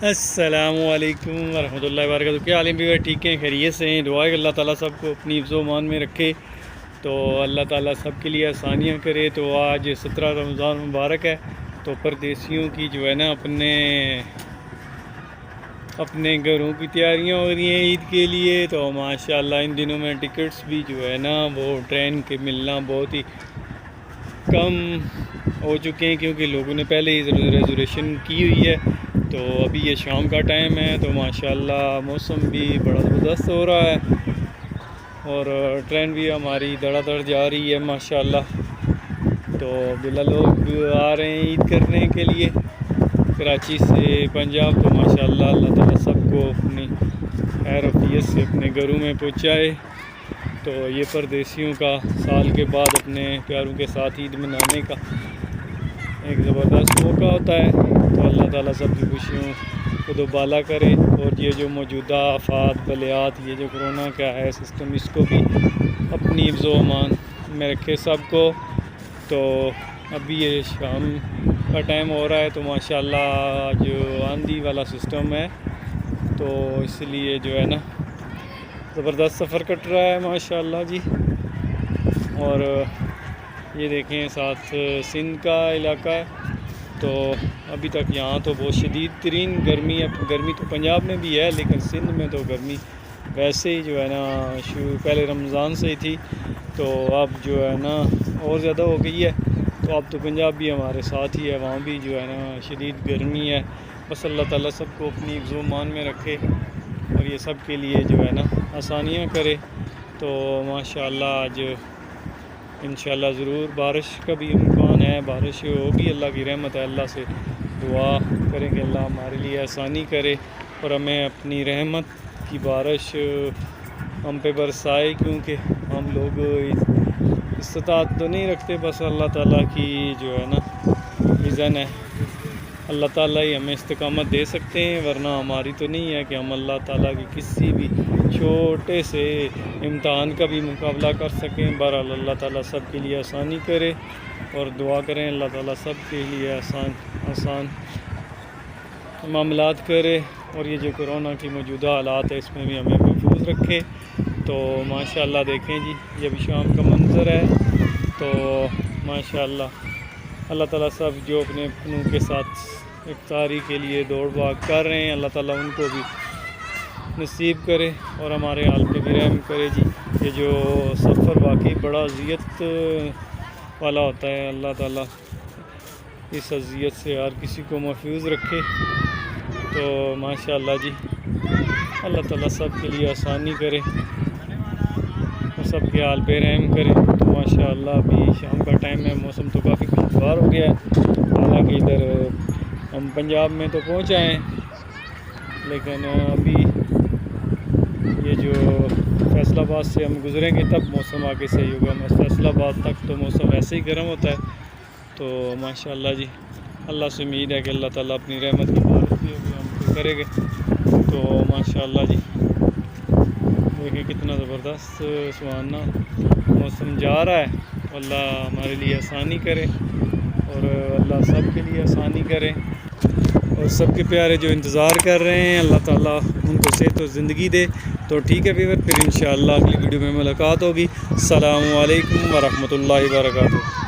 السلام علیکم ورحمۃ اللہ وبرکاتہ۔ کیا عالم بھی ٹھیک ہیں، خیریت سے ہیں؟ دعا ہے کہ اللہ تعالیٰ سب کو اپنی حفظ و امان میں رکھے، تو اللہ تعالیٰ سب کے لیے آسانیاں کرے۔ تو آج 17 رمضان مبارک ہے، تو پردیسیوں کی جو ہے نا اپنے گھروں کی تیاریاں ہو رہی ہیں عید کے لیے۔ تو ماشاءاللہ ان دنوں میں ٹکٹس بھی جو ہے نا وہ ٹرین کے ملنا بہت ہی کم ہو چکے ہیں، کیونکہ لوگوں نے پہلے ہی ریزرویشن کی ہوئی ہے۔ تو ابھی یہ شام کا ٹائم ہے، تو ماشاءاللہ موسم بھی بڑا زبردست ہو رہا ہے، اور ٹرین بھی ہماری دڑا دڑ جا رہی ہے ماشاءاللہ۔ تو بلا لوگ آ رہے ہیں عید کرنے کے لیے کراچی سے پنجاب۔ تو ماشاءاللہ اللہ تعالیٰ سب کو اپنی خیر عافیت سے اپنے گھروں میں پہنچائے۔ تو یہ پردیسیوں کا سال کے بعد اپنے پیاروں کے ساتھ عید منانے کا ایک زبردست موقع ہوتا ہے۔ تو اللہ تعالیٰ سب کی خوشیوں کو دوبالا کرے، اور یہ جو موجودہ آفات بلیات، یہ جو کرونا کا ہے سسٹم، اس کو بھی اپنی حفظ و امان میں رکھے سب کو۔ تو ابھی یہ شام کا ٹائم ہو رہا ہے، تو ماشاءاللہ جو آندھی والا سسٹم ہے، تو اس لیے جو ہے نا زبردست سفر کٹ رہا ہے ماشاءاللہ جی۔ اور یہ دیکھیں ساتھ سندھ کا علاقہ ہے، تو ابھی تک یہاں تو بہت شدید ترین گرمی ہے۔ گرمی تو پنجاب میں بھی ہے، لیکن سندھ میں تو گرمی ویسے ہی جو ہے نا پہلے رمضان سے ہی تھی، تو اب جو ہے نا اور زیادہ ہو گئی ہے۔ تو اب تو پنجاب بھی ہمارے ساتھ ہی ہے، وہاں بھی جو ہے نا شدید گرمی ہے۔ بس اللہ تعالیٰ سب کو اپنی حفظ و امان میں رکھے، اور یہ سب کے لیے جو ہے نا آسانیاں کرے۔ تو ماشاءاللہ آج انشاءاللہ ضرور بارش کا بھی امکان ہے، بارش ہوگی، اللہ کی رحمت ہے۔ اللہ سے دعا کریں کہ اللہ ہمارے لیے آسانی کرے، اور ہمیں اپنی رحمت کی بارش ہم پہ برسائے، کیونکہ ہم لوگ استطاعت تو نہیں رکھتے، بس اللہ تعالیٰ کی جو ہے نا اذن ہے۔ اللہ تعالیٰ ہی ہمیں استقامت دے سکتے ہیں، ورنہ ہماری تو نہیں ہے کہ ہم اللہ تعالیٰ کی کسی بھی چھوٹے سے امتحان کا بھی مقابلہ کر سکیں۔ بہرحال اللہ تعالیٰ سب کے لیے آسانی کرے، اور دعا کریں اللہ تعالیٰ سب کے لیے آسان معاملات کرے، اور یہ جو کرونا کی موجودہ حالات ہے اس میں بھی ہمیں محفوظ رکھے۔ تو ماشاءاللہ دیکھیں جی، یہ بھی شام کا منظر ہے، تو ماشاءاللہ اللہ تعالیٰ سب جو اپنے اپنوں کے ساتھ افطاری کے لیے دوڑ بھاگ کر رہے ہیں، اللہ تعالیٰ ان کو بھی نصیب کرے، اور ہمارے حال پہ بھی رحم کرے جی۔ یہ جو سفر واقعی بڑا اذیت والا ہوتا ہے، اللہ تعالیٰ اس اذیت سے ہر کسی کو محفوظ رکھے۔ تو ماشاءاللہ جی اللہ تعالیٰ سب کے لیے آسانی کرے، اور سب کے حال پہ رحم کرے۔ تو ماشاءاللہ ابھی شام کا ٹائم ہے، موسم تو کافی خوشگوار ہو گیا ہے، حالانکہ ادھر ہم پنجاب میں تو پہنچ آئے ہیں، لیکن ابھی یہ جو فیصل آباد سے ہم گزریں گے تب موسم آگے صحیح ہوگا۔ فیصل آباد تک تو موسم ایسے ہی گرم ہوتا ہے۔ تو ماشاءاللہ جی اللہ سے امید ہے کہ اللہ تعالیٰ اپنی رحمت کی بارش بھی ابھی ہم کو کرے گا۔ تو ماشاءاللہ جی دیکھیں کتنا زبردست سہانا موسم جا رہا ہے۔ اللہ ہمارے لیے آسانی کرے، اور اللہ سب کے لیے آسانی کرے، اور سب کے پیارے جو انتظار کر رہے ہیں اللہ تعالیٰ ان کو صحت و زندگی دے۔ تو ٹھیک ہے ویور، پھر انشاءاللہ اگلی ویڈیو میں ملاقات ہوگی۔ السلام علیکم ورحمۃ اللہ وبرکاتہ۔